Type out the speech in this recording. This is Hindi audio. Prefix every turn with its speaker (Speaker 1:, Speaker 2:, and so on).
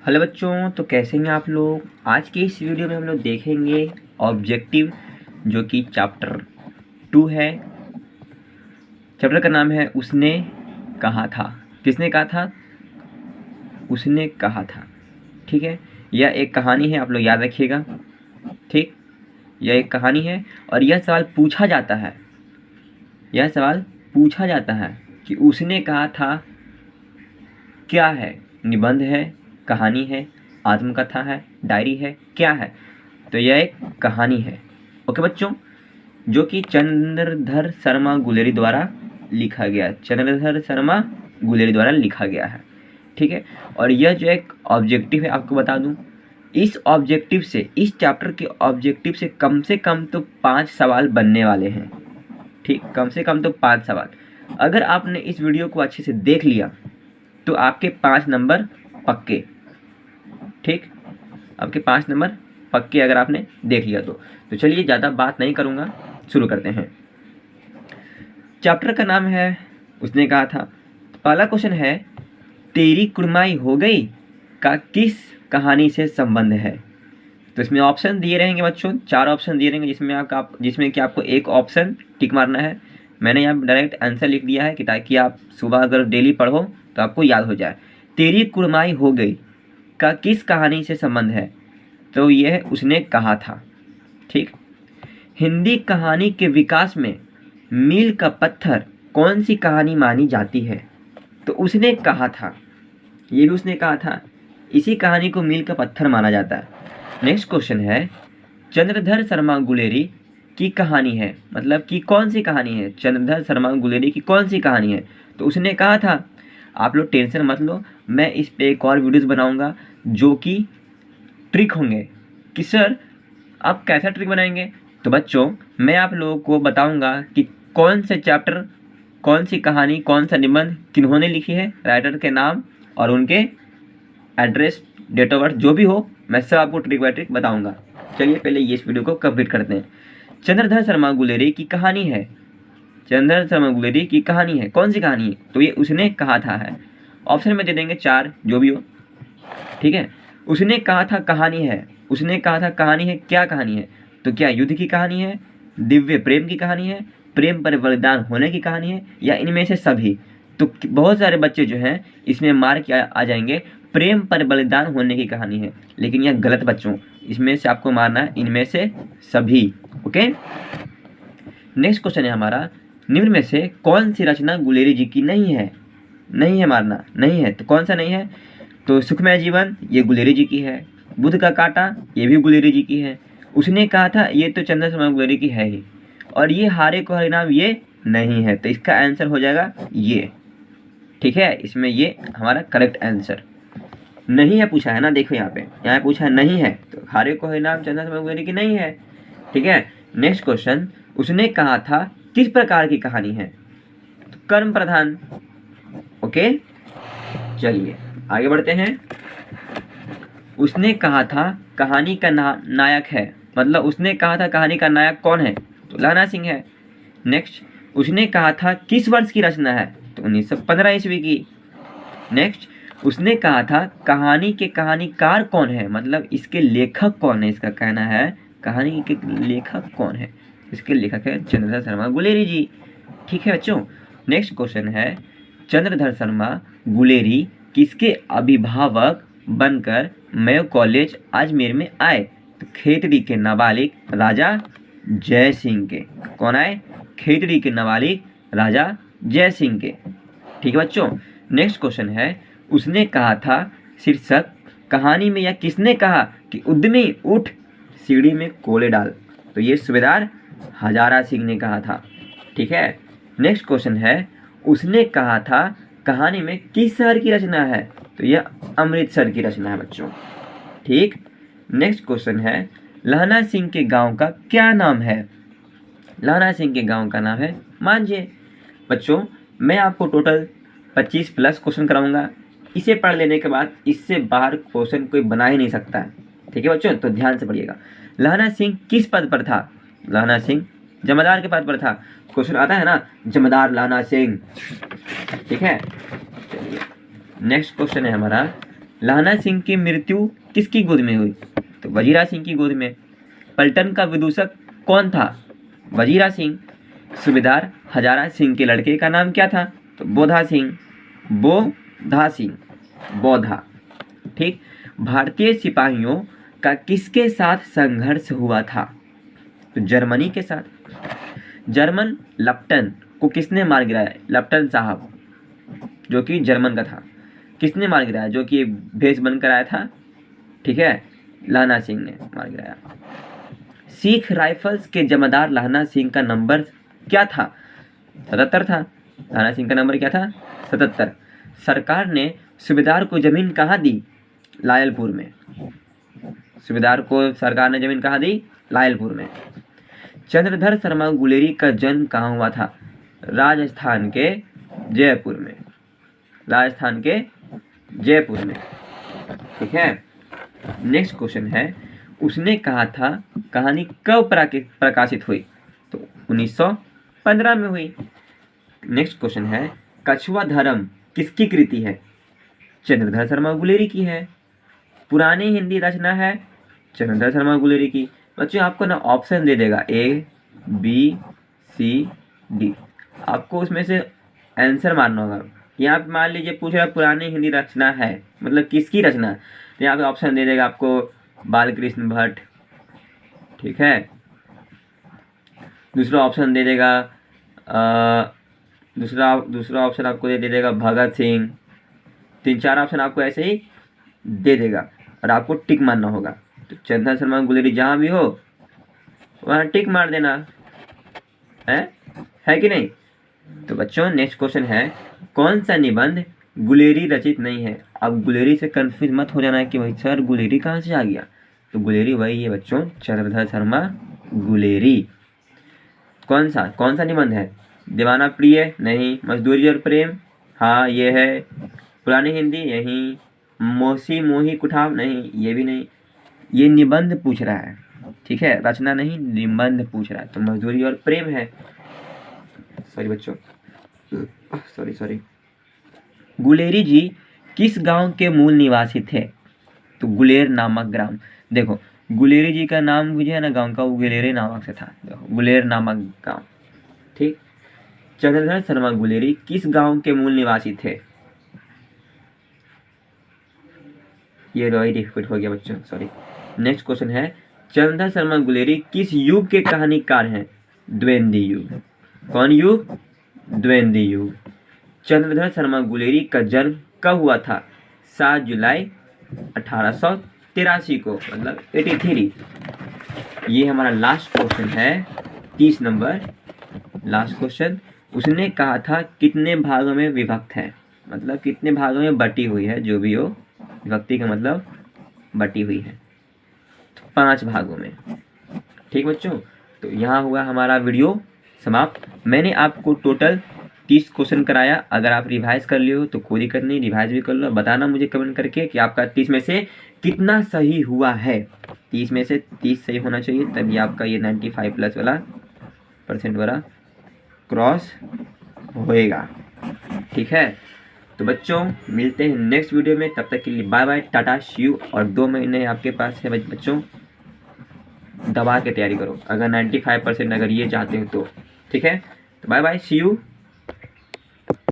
Speaker 1: हेलो बच्चों, तो कैसे हैं आप लोग। आज के इस वीडियो में हम लोग देखेंगे ऑब्जेक्टिव, जो कि चैप्टर 2 है। चैप्टर का नाम है उसने कहा था। किसने कहा था? उसने कहा था। ठीक है, यह एक कहानी है, आप लोग याद रखिएगा। ठीक, यह एक कहानी है और यह सवाल पूछा जाता है। यह सवाल पूछा जाता है कि उसने कहा था क्या है। निबंध है, कहानी है, आत्मकथा है, डायरी है, क्या है? तो यह एक कहानी है। ओके बच्चों, जो कि चंद्रधर शर्मा गुलेरी द्वारा लिखा गया। चंद्रधर शर्मा गुलेरी द्वारा लिखा गया है। ठीक है, और यह जो एक ऑब्जेक्टिव है, आपको बता दूं, इस ऑब्जेक्टिव से, इस चैप्टर के ऑब्जेक्टिव से कम तो 5 सवाल बनने वाले हैं। ठीक, कम से कम तो 5 सवाल। अगर आपने इस वीडियो को अच्छे से देख लिया तो आपके 5 नंबर पक्के। ठीक, आपके 5 नंबर पक्के अगर आपने देख लिया तो चलिए ज़्यादा बात नहीं करूँगा, शुरू करते हैं। चैप्टर का नाम है उसने कहा था। पहला क्वेश्चन है, तेरी कुड़माई हो गई का किस कहानी से संबंध है? तो इसमें ऑप्शन दिए रहेंगे बच्चों, 4 ऑप्शन दिए रहेंगे, जिसमें कि आपको एक ऑप्शन टिक मारना है। मैंने यहाँ डायरेक्ट आंसर लिख दिया है कि ताकि आप सुबह अगर डेली पढ़ो तो आपको याद हो जाए। तेरी कुड़माई हो गई का किस कहानी से संबंध है? तो यह उसने कहा था। ठीक, हिंदी कहानी के विकास में मील का पत्थर कौन सी कहानी मानी जाती है? तो उसने कहा था, ये भी उसने कहा था, इसी कहानी को मील का पत्थर माना जाता है। नेक्स्ट क्वेश्चन है, चंद्रधर शर्मा गुलेरी की कहानी है, मतलब कि कौन सी कहानी है? चंद्रधर शर्मा गुलेरी की कौन सी कहानी है? तो उसने कहा था। आप लोग टेंशन मत लो, मैं इस पे एक और वीडियोस बनाऊंगा जो कि ट्रिक होंगे कि सर आप कैसा ट्रिक बनाएंगे। तो बच्चों, मैं आप लोगों को बताऊंगा कि कौन से चैप्टर, कौन सी कहानी, कौन सा निबंध किन्होंने लिखी है, राइटर के नाम और उनके एड्रेस, डेट ऑफ बर्थ, जो भी हो, मैं सब आपको ट्रिक बाय ट्रिक बताऊंगा। चलिए पहले ये इस वीडियो को कंप्लीट करते हैं। चंद्रधर शर्मा गुलेरी की कहानी है। चंद्रधर शर्मा गुलेरी की कहानी है, कौन सी कहानी है? तो ये उसने कहा था है। ऑप्शन में दे देंगे 4, जो भी हो। ठीक है, उसने कहा था कहानी है। उसने कहा था कहानी है, क्या कहानी है? तो क्या युद्ध की कहानी है, दिव्य प्रेम की कहानी है, प्रेम पर बलिदान होने की कहानी है, या इनमें से सभी? तो बहुत सारे बच्चे जो हैं इसमें मार्क आ जाएंगे, प्रेम पर बलिदान होने की कहानी है, लेकिन यह गलत बच्चों। इसमें से आपको मारना है इनमें से सभी। ओके, नेक्स्ट क्वेश्चन है हमारा, निम्न में से कौन सी रचना गुलेरी जी की नहीं है? नहीं है, मारना नहीं है, तो कौन सा नहीं है? तो सुखमय जीवन, ये गुलेरी जी की है। बुद्ध का कांटा, ये भी गुलेरी जी की है। उसने कहा था, ये तो चंद्र शर्मा गुलेरी की है ही। और ये हारे को हरिनाम, ये नहीं है। तो इसका आंसर हो जाएगा ये। ठीक है, इसमें ये हमारा करेक्ट आंसर नहीं है पूछा है ना। देखो यहाँ पूछा है नहीं है, तो हारे को हरिनाम चंद्र शर्मा गुलेरी की नहीं है। ठीक है, नेक्स्ट क्वेश्चन, उसने कहा था किस प्रकार की कहानी है? तो कर्म प्रधान। ओके, चलिए आगे बढ़ते हैं। उसने कहा था कहानी का नायक है, मतलब उसने कहा था कहानी का नायक कौन है? तो लहना सिंह है। नेक्स्ट, उसने कहा था किस वर्ष की रचना है? तो 1915 ईस्वी की। नेक्स्ट, उसने कहा था कहानी के कहानीकार कौन है, मतलब इसके लेखक कौन है? इसका कहना है कहानी के लेखक कौन है? इसके लेखक है चंद्रधर शर्मा गुलेरी जी। ठीक है बच्चों, नेक्स्ट क्वेश्चन है, चंद्रधर शर्मा गुलेरी किसके अभिभावक बनकर मेयो कॉलेज अजमेर में आए? तो खेतड़ी के नाबालिग राजा जय सिंह के। कौन आए? खेतड़ी के नाबालिग राजा जय सिंह के। ठीक है बच्चों, नेक्स्ट क्वेश्चन है, उसने कहा था शीर्षक कहानी में, या किसने कहा कि उद्यमी उठ सीढ़ी में कोले डाल? तो ये सूबेदार हजारा सिंह ने कहा था। ठीक है, नेक्स्ट क्वेश्चन है, उसने कहा था कहानी में किस शहर की रचना है? तो यह अमृतसर की रचना है बच्चों। ठीक, नेक्स्ट क्वेश्चन है, लहना सिंह के गांव का क्या नाम है? लहना सिंह के गांव का नाम है मांझे। बच्चों, मैं आपको टोटल 25 प्लस क्वेश्चन कराऊंगा। इसे पढ़ लेने के बाद इससे बाहर क्वेश्चन कोई बना ही नहीं सकता है। ठीक है बच्चों, तो ध्यान से पढ़िएगा। लहना सिंह किस पद पर था? लहना सिंह जमादार के पद पर था। क्वेश्चन आता है ना, जमादार लहना सिंह। ठीक है, चलिए नेक्स्ट क्वेश्चन है हमारा, लाना सिंह की मृत्यु किसकी गोद में हुई? तो वजीरा सिंह की गोद में। पलटन का विदूषक कौन था? वजीरा सिंह। सूबेदार हजारा सिंह के लड़के का नाम क्या था? तो बोधा सिंह। बोधा सिंह, बोधा। ठीक। भारतीय सिपाहियों का किसके साथ संघर्ष हुआ था? तो जर्मनी के साथ। जर्मन लप्टन को किसने मार गिराया? लप्टन साहब जो कि जर्मन का था, किसने मार गिराया? जो कि भेष बनकर आया था, ठीक है, लाना सिंह ने मार गिराया। सिख राइफल्स के जमादार लाना सिंह का नंबर क्या था? 77 था। लाना सिंह का नंबर क्या था? 77। सरकार ने सूबेदार को जमीन कहाँ दी? लायलपुर में। सूबेदार को सरकार ने जमीन कहाँ दी? लायलपुर में। चंद्रधर शर्मा गुलेरी का जन्म कहाँ हुआ था? राजस्थान के जयपुर में। राजस्थान के जयपुर में, ठीक है। नेक्स्ट क्वेश्चन है, उसने कहा था कहानी कब प्रकाशित हुई? तो 1915 में हुई। नेक्स्ट क्वेश्चन है, कछुआ धर्म किसकी कृति है? चंद्रधर शर्मा गुलेरी की है। पुरानी हिंदी रचना है चंद्रधर शर्मा गुलेरी की। बच्चों आपको ना ऑप्शन दे देगा A, B, C, D। आपको उसमें से आंसर मारना होगा। यहाँ पे मान लीजिए पूछ रहा पुरानी हिंदी रचना है, मतलब किसकी रचना? तो यहाँ पे ऑप्शन दे देगा आपको बालकृष्ण भट्ट, ठीक है। दूसरा ऑप्शन दे देगा दूसरा ऑप्शन आपको दे देगा भगत सिंह। 3-4 ऑप्शन आपको ऐसे ही दे देगा और आपको टिक मारना होगा। तो चंद्रधर शर्मा गुलेरी जहाँ भी हो वहाँ टिक मार देना है कि नहीं? तो बच्चों नेक्स्ट क्वेश्चन है, कौन सा निबंध गुलेरी रचित नहीं है? अब गुलेरी से कंफ्यूज मत हो जाना है कि भाई सर गुलेरी कहाँ से आ गया। तो गुलेरी वही है बच्चों, चंद्रधर शर्मा गुलेरी। कौन सा निबंध है? दीवाना प्रिय नहीं। मजदूरी और प्रेम, हाँ ये है। पुरानी हिंदी, यही। मोसी मोही कुठाव, नहीं ये भी नहीं। ये निबंध पूछ रहा है, ठीक है, रचना नहीं निबंध पूछ रहा है। तो मजदूरी और प्रेम है। सॉरी बच्चों, सॉरी। गुलेरी जी किस गांव के मूल निवासी थे? तो गुलेर नामक ग्राम। देखो गुलेरी जी का नाम मुझे है ना गांव का, वो गुलेरी नामक से था। देखो गुलेर नामक गांव, ठीक। चंद्रधर शर्मा गुलेरी किस गांव के मूल निवासी थे? ये रिपीट हो गया बच्चों, सॉरी। नेक्स्ट क्वेश्चन है, चंद्रधर शर्मा गुलेरी किस युग के कहानीकार हैं? द्वेंदी युग। कौन युग? द्वेंदी युग। चंद्रधर शर्मा गुलेरी का जन्म कब हुआ था? 7 जुलाई 1883 को, मतलब 83। ये हमारा लास्ट क्वेश्चन है, 30 नंबर लास्ट क्वेश्चन। उसने कहा था कितने भागों में विभक्त है? मतलब कितने भागों में बटी हुई है, जो भी हो, विभक्ति का मतलब बटी हुई है। तो 5 भागों में, ठीक बच्चों। तो यहाँ हुआ हमारा वीडियो समाप्त। मैंने आपको टोटल 30 क्वेश्चन कराया। अगर आप रिवाइज कर लियो तो कोई दिक्कत नहीं, रिवाइज भी कर लो। बताना मुझे कमेंट करके कि आपका 30 में से कितना सही हुआ है। 30 में से 30 सही होना चाहिए, तभी आपका ये 95+ वाला % वाला क्रॉस होएगा, ठीक है। तो बच्चों मिलते हैं नेक्स्ट वीडियो में, तब तक के लिए bye bye, tata, see you. और 2 महीने आपके पास है बच्चों, दबा के तैयारी करो अगर 95% अगर ये चाहते हो तो, ठीक है। तो बाय बाय, सी यू।